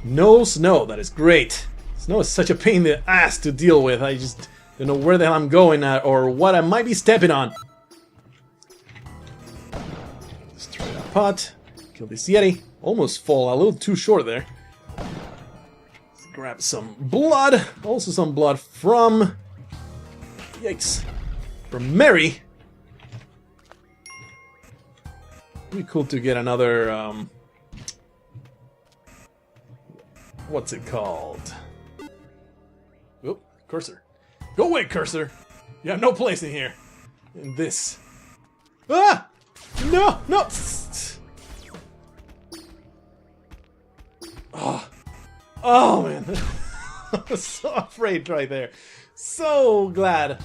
Speaker 1: No snow, that is great. Snow is such a pain in the ass to deal with. I just don't know where the hell I'm going at or what I might be stepping on. Let's throw that pot. Kill this Yeti. Almost fall a little too short there. Let's grab some blood. Also some blood from... Yikes. From Mary. It'd be cool to get another... What's it called? Oop, cursor. Go away, cursor! You have no place in here. In this. Ah! No! No! Oh, oh man. I was so afraid right there. So glad.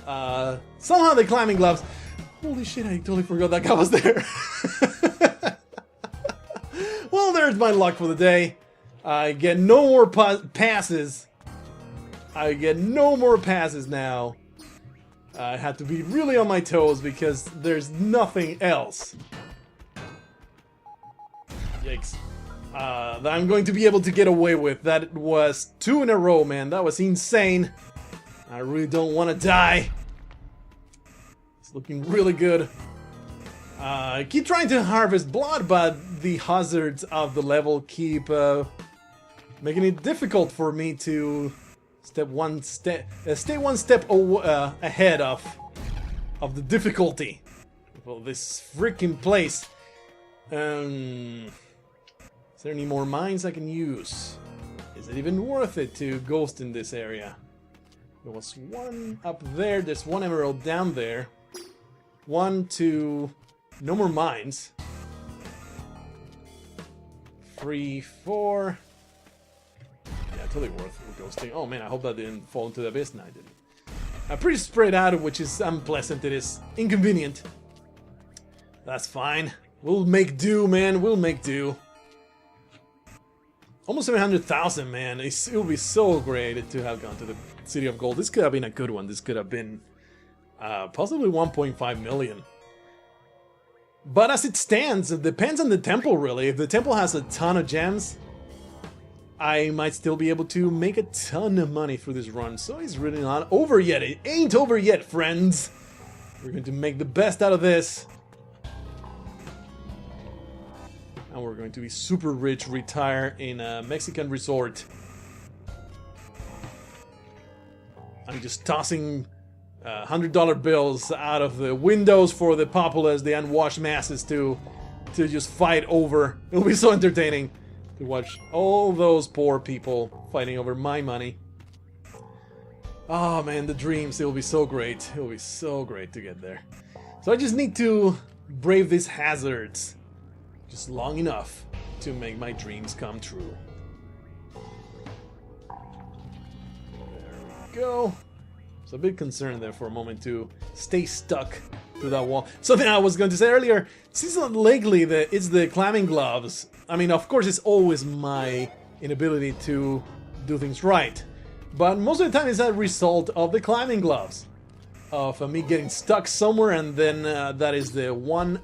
Speaker 1: Somehow the climbing gloves. Holy shit, I totally forgot that guy was there. Well, there's my luck for the day. I get no more passes. I get no more passes now. I have to be really on my toes because there's nothing else. Yikes. That I'm going to be able to get away with. That was 2 in a row, man. That was insane. I really don't want to die. It's looking really good. I keep trying to harvest blood, but the hazards of the level keep making it difficult for me to stay one step ahead of the difficulty. Well, this freaking place. Is there any more mines I can use? Is it even worth it to ghost in this area? There was one up there. There's one emerald down there. 1, 2. No more mines. 3, 4. Yeah, totally worth ghosting. Oh man, I hope that didn't fall into the abyss. No, I didn't. Pretty spread out, which is unpleasant. It is inconvenient. That's fine. We'll make do, man. We'll make do. Almost 700,000, man. It would be so great to have gone to the City of Gold. This could have been a good one. This could have been possibly 1.5 million. But as it stands, it depends on the temple, really. If the temple has a ton of gems, I might still be able to make a ton of money through this run. So it's really not over yet. It ain't over yet, friends. We're going to make the best out of this. And we're going to be super rich, retire in a Mexican resort. I'm just tossing $100 bills out of the windows for the populace, the unwashed masses, to just fight over. It'll be so entertaining to watch all those poor people fighting over my money. Oh man, the dreams, it will be so great. It will be so great to get there. So I just need to brave these hazards just long enough to make my dreams come true. There we go. I was a bit concerned there for a moment to stay stuck to that wall. Something I was going to say earlier, since lately it's the climbing gloves. I mean, of course, it's always my inability to do things right. But most of the time it's a result of the climbing gloves. Of me getting stuck somewhere, and then that is the one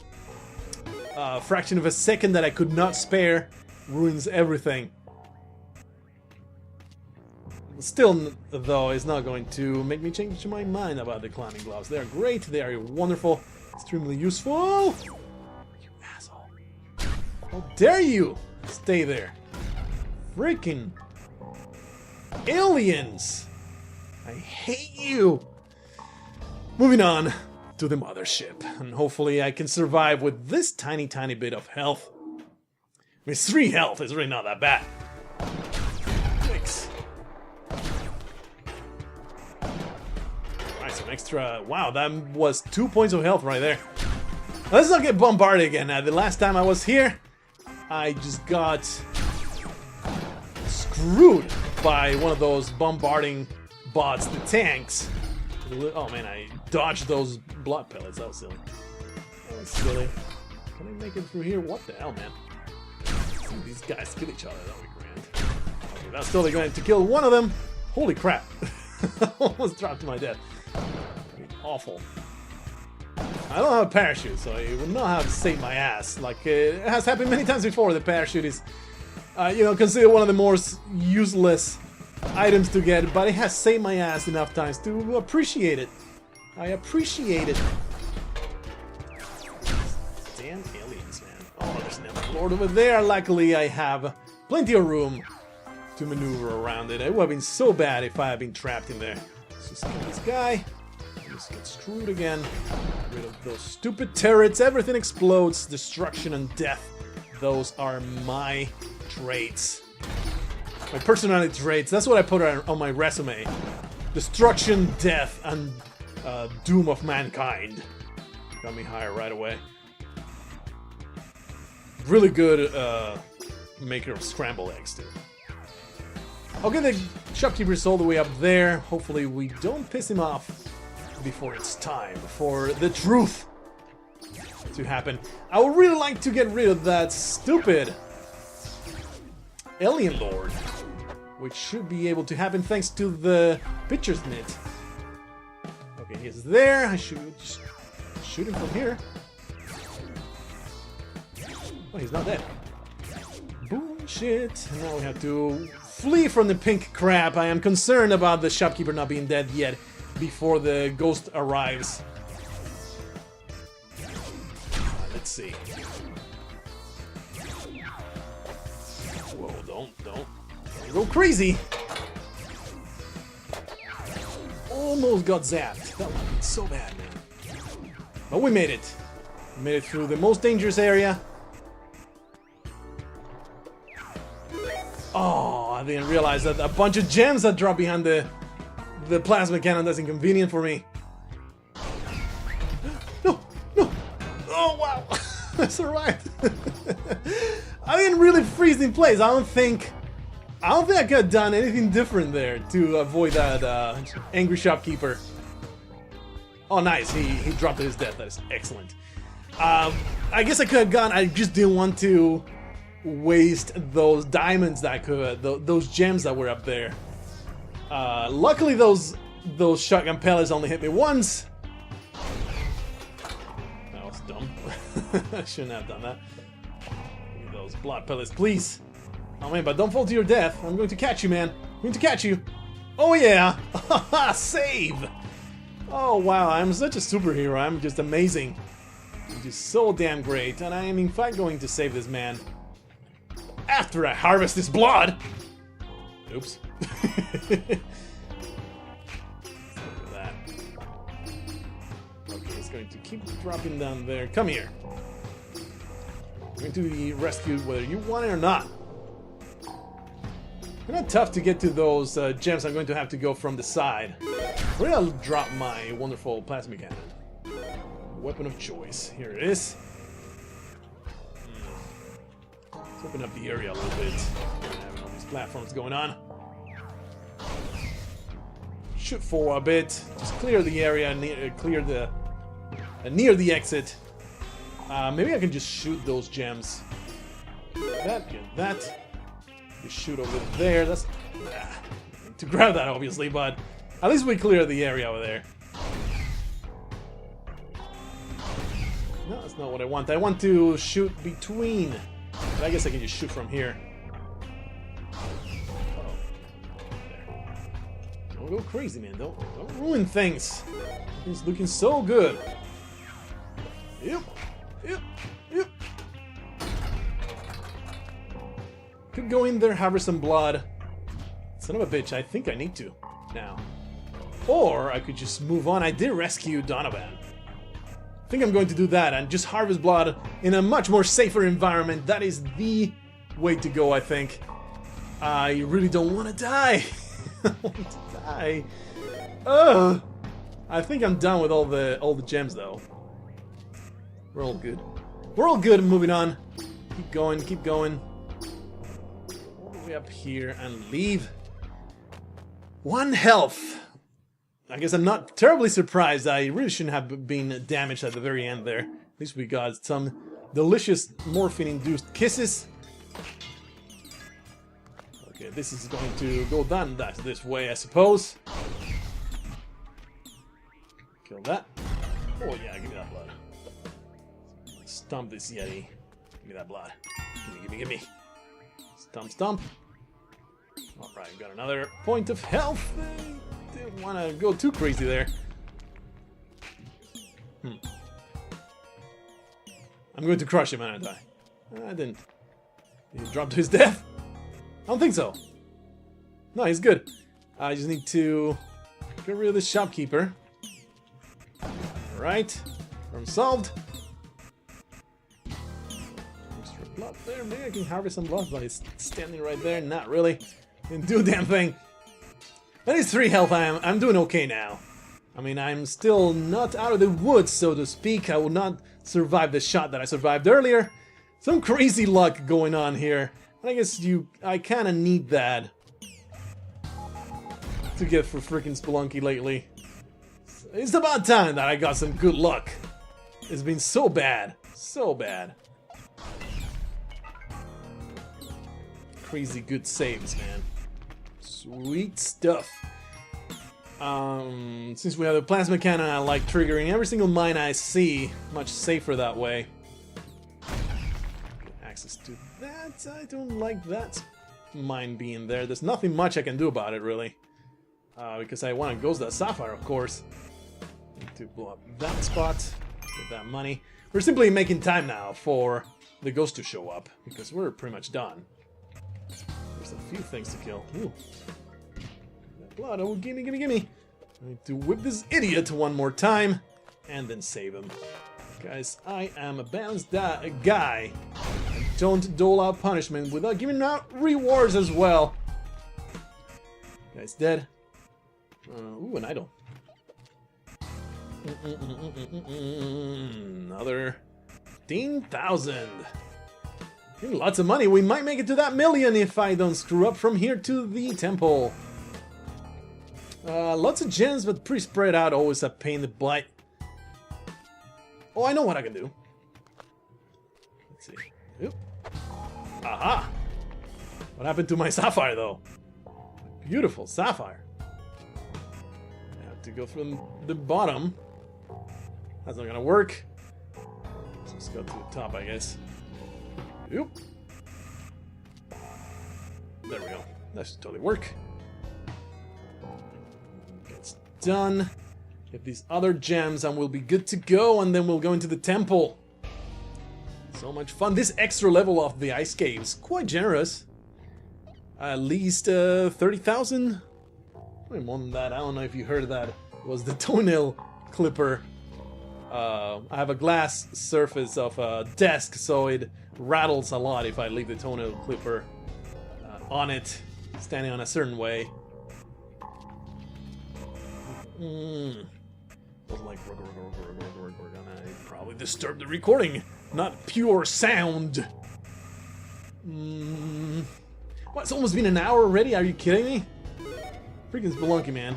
Speaker 1: fraction of a second that I could not spare ruins everything. Still, though, it's not going to make me change my mind about the climbing gloves. They are great, they are wonderful, extremely useful. You asshole. How dare you stay there? Freaking aliens! I hate you! Moving on to the Mothership, and hopefully I can survive with this tiny bit of health. I mean, 3 health is really not that bad. 6. Alright, some extra... Wow, that was 2 points of health right there. Let's not get bombarded again. The last time I was here, I just got screwed by one of those bombarding bots, the tanks. Oh man, I dodged those blood pellets. That was silly. That was silly. Can I make it through here? What the hell, man? These guys kill each other. That would be grand. Okay, that's totally going to kill one of them. Holy crap. Almost dropped to my death. Awful. I don't have a parachute, so I would not have saved my ass. Like, it has happened many times before. The parachute is, you know, considered one of the most useless items to get, but it has saved my ass enough times to appreciate it. I appreciate it. Damn aliens, man. Oh, there's another lord over there. Luckily, I have plenty of room to maneuver around it. It would have been so bad if I had been trapped in there. Let's just kill this guy. Just get screwed again. Get rid of those stupid turrets. Everything explodes. Destruction and death. Those are my traits. My personality traits, that's what I put on my resume. Destruction, death, and doom of mankind. Got me higher right away. Really good maker of scrambled eggs, too. I'll get the shopkeepers all the way up there. Hopefully we don't piss him off before it's time for the truth to happen. I would really like to get rid of that stupid alien lord, which should be able to happen thanks to the pitcher's mitt. Okay, he's there. I should just shoot him from here. Oh, he's not dead. Bullshit. Now we have to flee from the pink crap. I am concerned about the shopkeeper not being dead yet before the ghost arrives. Let's see. Whoa, don't go crazy. Almost got zapped. That would have been so bad, man. But we made it. We made it through the most dangerous area. Oh, I didn't realize that a bunch of gems that drop behind the plasma cannon. That's inconvenient for me. No. Oh, wow. I survived. I didn't really freeze in place. I don't think I could have done anything different there to avoid that angry shopkeeper. Oh, nice. He dropped to his death. That is excellent. I guess I could have gone. I just didn't want to waste those diamonds that I could, those gems that were up there. Luckily, those shotgun pellets only hit me once. That was dumb. I shouldn't have done that. Give me those blood pellets, please. Oh man, but don't fall to your death. I'm going to catch you, man. I'm going to catch you. Oh yeah! Save! Oh wow, I'm such a superhero. I'm just amazing. I'm just so damn great. And I am in fact going to save this man after I harvest his blood. Oops. Look at that. Okay, it's going to keep dropping down there. Come here. I'm going to be rescued whether you want it or not. It's not tough to get to those gems. I'm going to have to go from the side. Where I'll drop my wonderful plasma cannon. Weapon of choice. Here it is. Let's open up the area a little bit. Having all these platforms going on. Shoot forward a bit. Just clear the area, clear the near the exit. Maybe I can just shoot those gems. Get that. Just shoot over there. That's to grab that, obviously, but at least we clear the area over there. No, that's not what I want. I want to shoot between. But I guess I can just shoot from here. Don't go crazy, man. Don't ruin things. It's looking so good. Yep. Could go in there, harvest some blood. Son of a bitch, I think I need to now. Or I could just move on. I did rescue Donovan. I think I'm going to do that and just harvest blood in a much more safer environment. That is the way to go, I think. I really don't want to die. I don't want to die. I think I'm done with all the gems, though. We're all good. We're all good. Moving on. Keep going. Keep going. All the way up here and leave. 1 health. I guess I'm not terribly surprised. I really shouldn't have been damaged at the very end there. At least we got some delicious morphine-induced kisses. Okay, this is going to go down this way, I suppose. Kill that. Oh yeah, give me that blood. Stomp this Yeti. Give me that blood. Give me. Stomp. Alright, got another point of health. Didn't want to go too crazy there. I'm going to crush him, aren't I? I didn't. Did he drop to his death? I don't think so. No, he's good. I just need to get rid of the shopkeeper. Alright. Problem solved. Extra blood there. Maybe I can harvest some blood, but he's standing right there. Not really. Didn't do a damn thing. That is 3 health. I'm doing okay now. I mean, I'm still not out of the woods, so to speak. I will not survive the shot that I survived earlier. Some crazy luck going on here. And I guess I kind of need that to get for freaking Spelunky lately. It's about time that I got some good luck. It's been so bad. So bad. Crazy good saves, man. Sweet stuff. Since we have a plasma cannon, I like triggering every single mine I see. Much safer that way. Get access to that. I don't like that mine being there. There's nothing much I can do about it, really. Because I want to ghost that sapphire, of course. Need to blow up that spot. Get that money. We're simply making time now for the ghost to show up. Because we're pretty much done. There's a few things to kill. Ooh. That blood. Oh, gimme. I need to whip this idiot one more time. And then save him. Guys, I am a balanced guy. I don't dole out punishment without giving out rewards as well. Guy's dead. Ooh, an idol. Another 15,000. Lots of money. We might make it to that million if I don't screw up from here to the temple. Lots of gems, but pretty spread out. Always a pain in the butt. Oh, I know what I can do. Let's see. Oop. Aha! What happened to my sapphire, though? Beautiful sapphire. I have to go from the bottom. That's not gonna work. So let's go to the top, I guess. Oop. There we go. That should totally work. Gets done. Get these other gems and we'll be good to go, and then we'll go into the temple. So much fun. This extra level of the ice cave is quite generous. At least 30,000? More than that. I don't know if you heard that. It was the toenail clipper. I have a glass surface of a desk, so it rattles a lot if I leave the toenail clipper on it, standing on a certain way. Was like, we're gonna probably disturb the recording, not pure sound. What, it's almost been an hour already? Are you kidding me? Freaking Spelunky, man.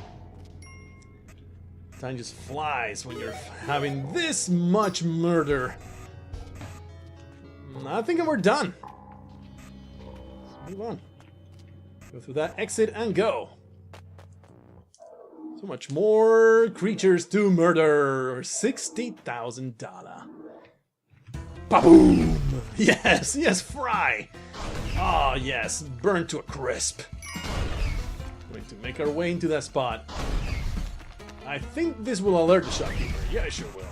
Speaker 1: Time just flies when you're having this much murder. I think we're done. Let's move on. Go through that exit and go. So much more creatures to murder. $60,000. Ba-boom! Yes, yes, fry! Ah, yes, burn to a crisp. Going to make our way into that spot. I think this will alert the shopkeeper. Yeah, it sure will.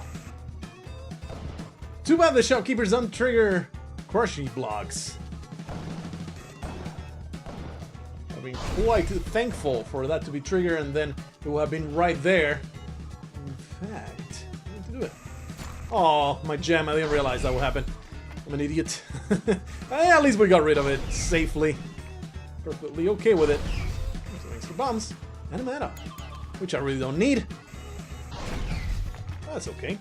Speaker 1: Too bad the shopkeepers don't trigger crushing blocks. I've been quite thankful for that to be triggered, and then it would have been right there. In fact, I need to do it. Oh, my gem, I didn't realize that would happen. I'm an idiot. At least we got rid of it safely. Perfectly okay with it. So thanks for bombs and a mana, which I really don't need. That's okay.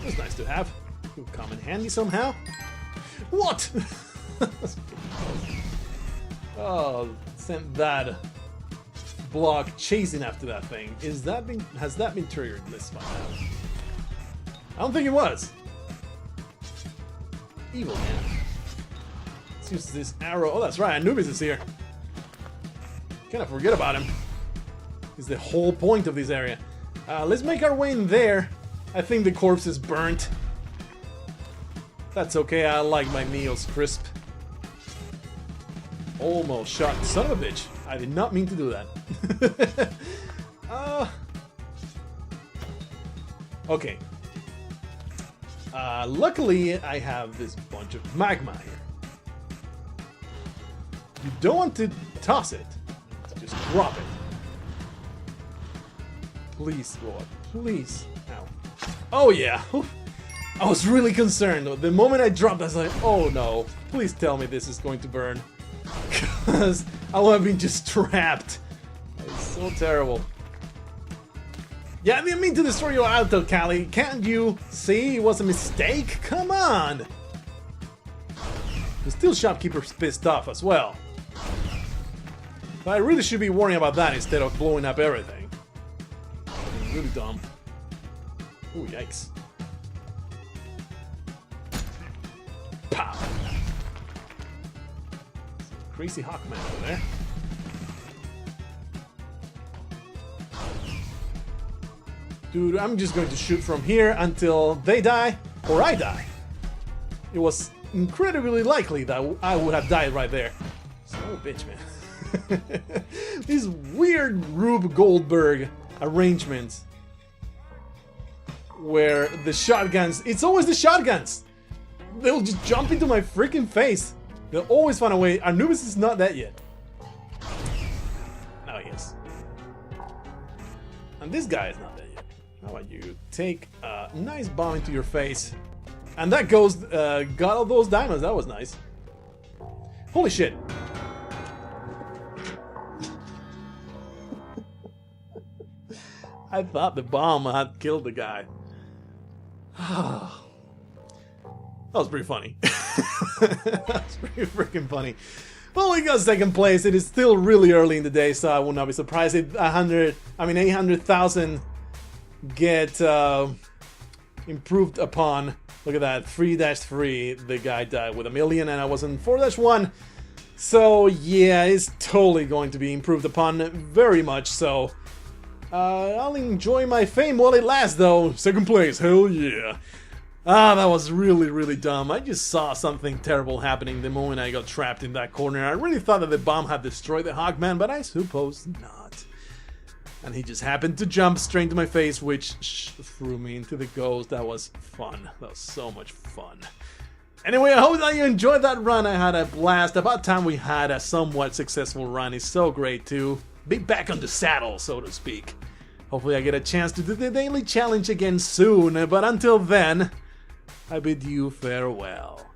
Speaker 1: It's nice to have. It will come in handy somehow. What? Oh, sent that block chasing after that thing. Has that been triggered this by now? I don't think it was. Evil man. Let's use this arrow. Oh, that's right. Anubis is here. Kind of forget about him. Is the whole point of this area. Let's make our way in there. I think the corpse is burnt. That's okay. I like my meals crisp. Almost shot. Son of a bitch. I did not mean to do that. Okay. Luckily, I have this bunch of magma here. You don't want to toss it. Just drop it. Please, Lord. Please. Ow. Oh, yeah. I was really concerned. The moment I dropped, I was like, oh no. Please tell me this is going to burn. Because I would have been just trapped. It's so terrible. Yeah, I didn't mean to destroy your alto, Callie. Can't you see it was a mistake? Come on! The steel shopkeeper's pissed off as well. But I really should be worrying about that instead of blowing up everything. Really dumb. Ooh, yikes. Pow! Crazy Hawkman over there. Dude, I'm just going to shoot from here until they die, or I die. It was incredibly likely that I would have died right there. Son of a bitch, man. These weird Rube Goldberg arrangements where the shotguns, it's always the shotguns. They'll just jump into my freaking face. They'll always find a way. Anubis is not that yet. Now he is. And this guy is not that yet. How about you take a nice bomb into your face? And that goes, got all those diamonds. That was nice. Holy shit. I thought the bomb had killed the guy. That was pretty funny. That's pretty freaking funny. Well, we got second place. It is still really early in the day, so I will not be surprised if 800,000 get improved upon. Look at that, 3-3. The guy died with 1 million, and I was in 4-1. So yeah, it's totally going to be improved upon, very much so. I'll enjoy my fame while it lasts, though. Second place, hell yeah. That was really, really dumb. I just saw something terrible happening the moment I got trapped in that corner. I really thought that the bomb had destroyed the Hawkman, but I suppose not. And he just happened to jump straight into my face, which threw me into the ghost. That was fun. That was so much fun. Anyway, I hope that you enjoyed that run. I had a blast. About time we had a somewhat successful run. It's so great to be back on the saddle, so to speak. Hopefully I get a chance to do the daily challenge again soon. But until then, I bid you farewell.